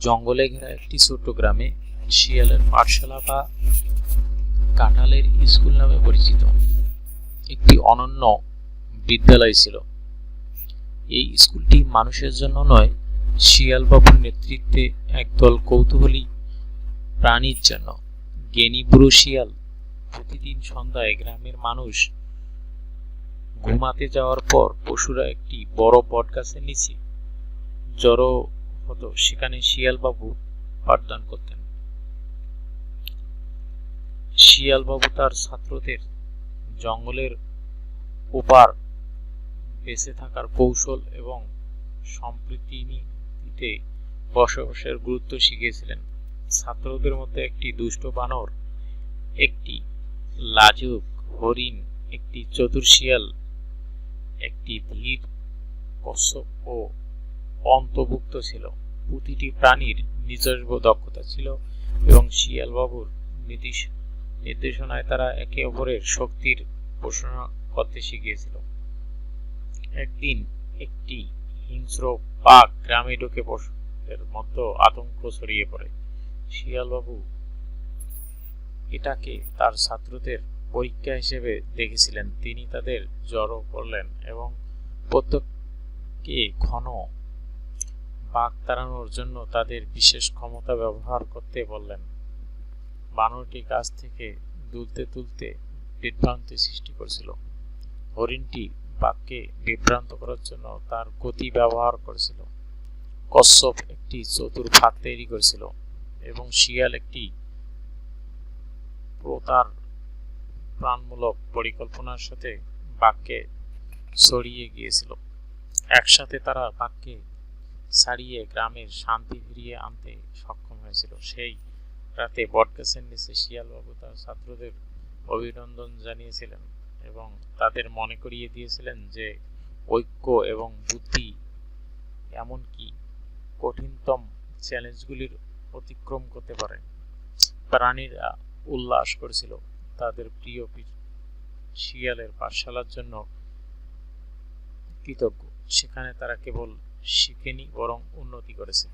জঙ্গলে ঘেরা একটি ছোট্ট গ্রামে শিয়ালের পাঠশালা বা কাঁঠালের স্কুল নামে পরিচিত একটি অনন্য বিদ্যালয় ছিল। এই স্কুলটি মানুষের জন্য নয়, শিয়াল বাবুর নেতৃত্বে একদল কৌতূহলী প্রাণীর জন্য। জ্ঞানী বুড়ো শিয়াল প্রতিদিন সন্ধ্যায় গ্রামের মানুষ ঘুমাতে যাওয়ার পর পশুরা একটি বড় বটগাছের নিচে জড়ো হতো, সেখানে শিয়াল বাবু পাঠদান করতেন। শিয়াল বাবু তার ছাত্রদের জঙ্গলের ওপার বেঁচে থাকার কৌশল এবং সম্প্রীতিতে বসবাসের গুরুত্ব শিখিয়েছিলেন। ছাত্রদের মধ্যে একটি দুষ্ট বানর, একটি লাজুক হরিণ, একটি চতুর শিয়াল, একটি ধীর কচ্ছপ ও অন্তর্ভুক্ত ছিল। প্রতিটি প্রাণীর নিজস্ব দক্ষতা ছিল এবং শিয়াল বাবুর নির্দেশনায় তারা একে অপরের শক্তির প্রশংসা করতে শিখিয়েছিল। একদিন একটি হিংস্র বাঘ গ্রামে ঢুকে পশুদের মধ্যে আতঙ্ক ছড়িয়ে পড়ে। শিয়াল বাবু এটাকে তার ছাত্রদের পরীক্ষা হিসেবে দেখেছিলেন। তিনি তাদের জড়ো করলেন এবং প্রত্যেককে ঘন বাঘ তাড়ানোর জন্য তাদের বিশেষ ক্ষমতা ব্যবহার করতে বললেন। বানরটি গাছ থেকে দুলতে দুলতে বিভ্রান্তি সৃষ্টি করেছিল। হরিণটি বাঘকে বিভ্রান্ত করার জন্য তার গতি ব্যবহার করেছিল। কচ্ছপ একটি চতুর ফাঁদ তৈরি করেছিল এবং শিয়াল একটি প্রাণমূলক পরিকল্পনার সাথে বাঘকে ছড়িয়ে গিয়েছিল। একসাথে তারা বাঘকে ছাড়িয়ে গ্রামের শান্তি ফিরিয়ে আনতে সক্ষম হয়েছিল। সেই রাতে বটগাছের নিচে শিয়াল বাবু তার ছাত্রদের অভিনন্দন জানিয়েছিলেন এবং তাদের মনে করিয়ে দিয়েছিলেন যে ঐক্য এবং বুদ্ধি এমনকি কঠিনতম চ্যালেঞ্জগুলির অতিক্রম করতে পারে। প্রাণীরা উল্লাস করেছিল, তাদের প্রিয় শিয়ালের পাঠশালার জন্য কৃতজ্ঞ। সেখানে তারা কেবল শিখেনি, বরং উন্নতি করেছে।